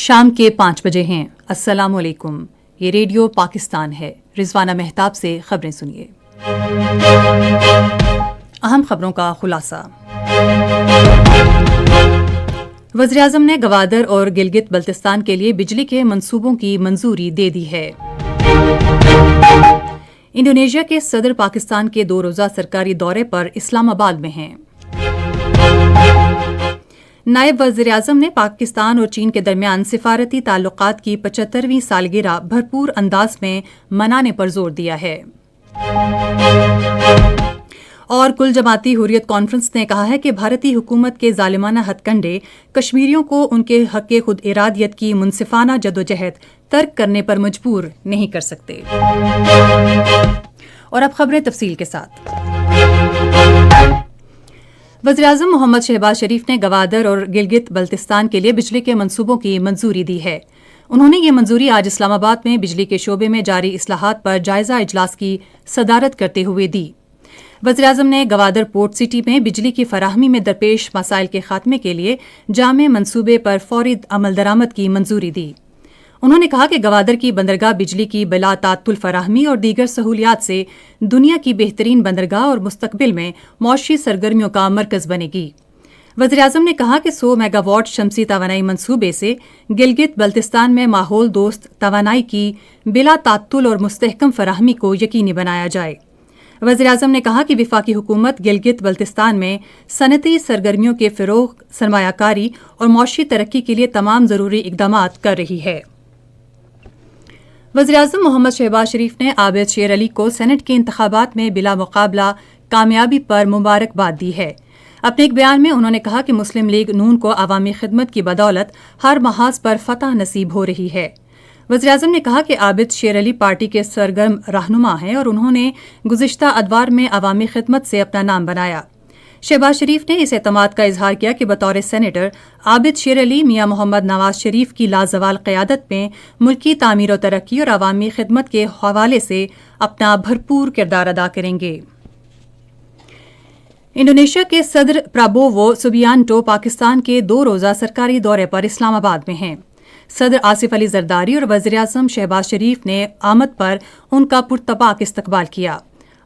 شام کے 5 بجے ہیں۔ السلام علیکم، یہ ریڈیو پاکستان ہے۔ رضوانہ مہتاب سے خبریں سنیے۔ اہم خبروں کا خلاصہ۔ وزیراعظم نے گوادر اور گلگت بلتستان کے لیے بجلی کے منصوبوں کی منظوری دے دی ہے۔ انڈونیشیا کے صدر پاکستان کے 2 روزہ سرکاری دورے پر اسلام آباد میں ہیں۔ نائب وزیر اعظم نے پاکستان اور چین کے درمیان سفارتی تعلقات کی 75ویں سالگرہ بھرپور انداز میں منانے پر زور دیا ہے۔ اور کل جماعتی حریت کانفرنس نے کہا ہے کہ بھارتی حکومت کے ظالمانہ ہتھ کنڈے کشمیریوں کو ان کے حق خود ارادیت کی منصفانہ جدوجہد ترک کرنے پر مجبور نہیں کر سکتے۔ اور اب خبریں تفصیل کے ساتھ۔ وزیراعظم محمد شہباز شریف نے گوادر اور گلگت بلتستان کے لیے بجلی کے منصوبوں کی منظوری دی ہے۔ انہوں نے یہ منظوری آج اسلام آباد میں بجلی کے شعبے میں جاری اصلاحات پر جائزہ اجلاس کی صدارت کرتے ہوئے دی۔ وزیراعظم نے گوادر پورٹ سٹی میں بجلی کی فراہمی میں درپیش مسائل کے خاتمے کے لیے جامع منصوبے پر فوری عمل درآمد کی منظوری دی۔ انہوں نے کہا کہ گوادر کی بندرگاہ بجلی کی بلا تعطل فراہمی اور دیگر سہولیات سے دنیا کی بہترین بندرگاہ اور مستقبل میں معاشی سرگرمیوں کا مرکز بنے گی۔ وزیراعظم نے کہا کہ 100 میگا واٹ شمسی توانائی منصوبے سے گلگت بلتستان میں ماحول دوست توانائی کی بلا تعطل اور مستحکم فراہمی کو یقینی بنایا جائے۔ وزیراعظم نے کہا کہ وفاقی حکومت گلگت بلتستان میں صنعتی سرگرمیوں کے فروغ، سرمایہ کاری اور معاشی ترقی کے لیے تمام ضروری اقدامات کر رہی ہے۔ وزیراعظم محمد شہباز شریف نے عابد شیر علی کو سینٹ کے انتخابات میں بلا مقابلہ کامیابی پر مبارکباد دی ہے۔ اپنے ایک بیان میں انہوں نے کہا کہ مسلم لیگ نون کو عوامی خدمت کی بدولت ہر محاذ پر فتح نصیب ہو رہی ہے۔ وزیراعظم نے کہا کہ عابد شیر علی پارٹی کے سرگرم رہنما ہیں اور انہوں نے گزشتہ ادوار میں عوامی خدمت سے اپنا نام بنایا۔ شہباز شریف نے اس اعتماد کا اظہار کیا کہ بطور سینیٹر عابد شیر علی میاں محمد نواز شریف کی لازوال قیادت میں ملکی تعمیر و ترقی اور عوامی خدمت کے حوالے سے اپنا بھرپور کردار ادا کریں گے۔ انڈونیشیا کے صدر پرابوو سبیانٹو پاکستان کے 2 روزہ سرکاری دورے پر اسلام آباد میں ہیں۔ صدر آصف علی زرداری اور وزیراعظم شہباز شریف نے آمد پر ان کا پرتپاک استقبال کیا۔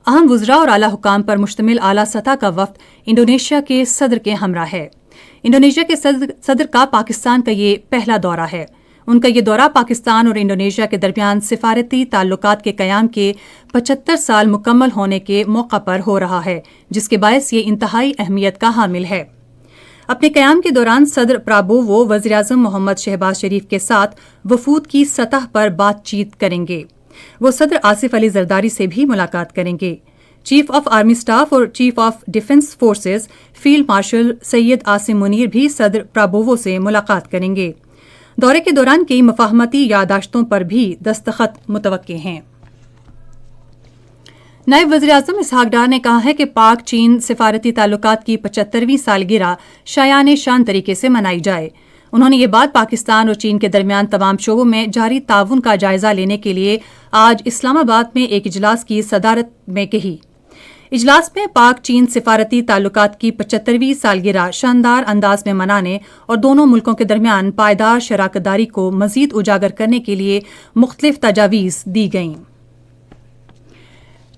اہم وزراء اور اعلی حکام پر مشتمل اعلی سطح کا وفد انڈونیشیا کے صدر کے ہمراہ ہے۔ انڈونیشیا کے صدر کا پاکستان کا یہ پہلا دورہ ہے۔ ان کا یہ دورہ پاکستان اور انڈونیشیا کے درمیان سفارتی تعلقات کے قیام کے 75 سال مکمل ہونے کے موقع پر ہو رہا ہے، جس کے باعث یہ انتہائی اہمیت کا حامل ہے۔ اپنے قیام کے دوران صدر پرابوو وزیراعظم محمد شہباز شریف کے ساتھ وفود کی سطح پر بات چیت کریں گے۔ وہ صدر آصف علی زرداری سے بھی ملاقات کریں گے۔ چیف آف آرمی سٹاف اور chief of defence forces field marshal Syed Asim Munir بھی صدر پرابوو سے ملاقات کریں گے۔ دورے کے دوران کئی مفاہمتی یادداشتوں پر بھی دستخط متوقع ہیں۔ نائب وزیر اعظم اسحاق ڈار نے کہا ہے کہ پاک چین سفارتی تعلقات کی 75ویں سالگرہ شایان شان طریقے سے منائی جائے۔ انہوں نے یہ بات پاکستان اور چین کے درمیان تمام شعبوں میں جاری تعاون کا جائزہ لینے کے لیے آج اسلام آباد میں ایک اجلاس کی صدارت میں کہی۔ اجلاس میں پاک چین سفارتی تعلقات کی 75ویں سالگرہ شاندار انداز میں منانے اور دونوں ملکوں کے درمیان پائیدار شراکت داری کو مزید اجاگر کرنے کے لیے مختلف تجاویز دی گئیں۔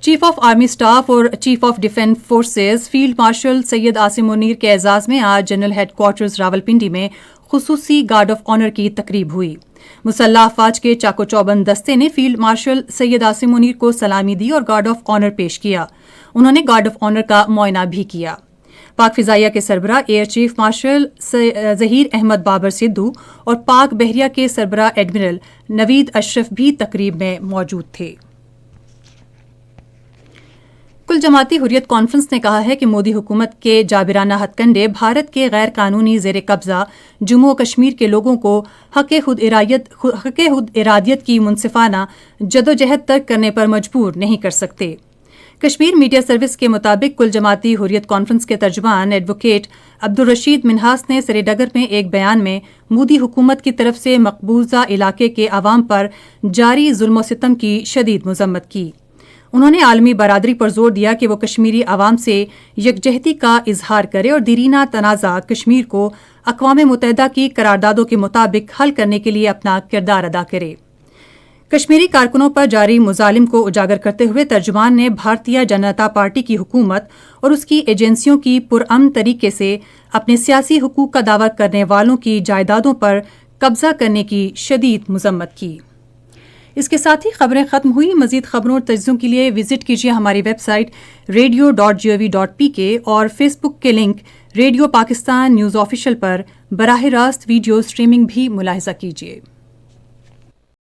چیف آف آرمی سٹاف اور chief of defence forces field marshal Syed Asim Munir کے اعزاز میں آج جنرل ہیڈ کوارٹرز راولپنڈی میں خصوصی گارڈ آف آنر کی تقریب ہوئی۔ مسلح افواج کے چاقو چوبند دستے نے فیلڈ مارشل سید عاصم منیر کو سلامی دی اور گارڈ آف آنر پیش کیا۔ انہوں نے گارڈ آف آنر کا معائنہ بھی کیا۔ پاک فضائیہ کے سربراہ air chief marshal Zaheer Ahmed Babar Sidhu اور پاک بحریہ کے سربراہ ایڈمرل نوید اشرف بھی تقریب میں موجود تھے۔ کل جماعتی حریت کانفرنس نے کہا ہے کہ مودی حکومت کے جابرانہ ہتھ کنڈے بھارت کے غیر قانونی زیر قبضہ جموں و کشمیر کے لوگوں کو حق خود ارادیت کی منصفانہ جدوجہد ترک کرنے پر مجبور نہیں کر سکتے۔ کشمیر میڈیا سروس کے مطابق کل جماعتی حریت کانفرنس کے ترجمان ایڈوکیٹ عبدالرشید منہاس نے سری ڈگر میں ایک بیان میں مودی حکومت کی طرف سے مقبوضہ علاقے کے عوام پر جاری ظلم و ستم کی شدید مذمت کی۔ انہوں نے عالمی برادری پر زور دیا کہ وہ کشمیری عوام سے یکجہتی کا اظہار کرے اور دیرینہ تنازع کشمیر کو اقوام متحدہ کی قراردادوں کے مطابق حل کرنے کے لیے اپنا کردار ادا کرے۔ کشمیری کارکنوں پر جاری مظالم کو اجاگر کرتے ہوئے ترجمان نے بھارتیہ جنتا پارٹی کی حکومت اور اس کی ایجنسیوں کی پرامن طریقے سے اپنے سیاسی حقوق کا دعویٰ کرنے والوں کی جائیدادوں پر قبضہ کرنے کی شدید مذمت کی۔ اس کے ساتھ ہی خبریں ختم ہوئی۔ مزید خبروں اور تجزیوں کے لیے وزٹ کیجیے ہماری ویب سائٹ radio.gov.pk اور فیس بک کے link radio Pakistan news official پر براہ راست ویڈیو سٹریمنگ بھی ملاحظہ کیجیے۔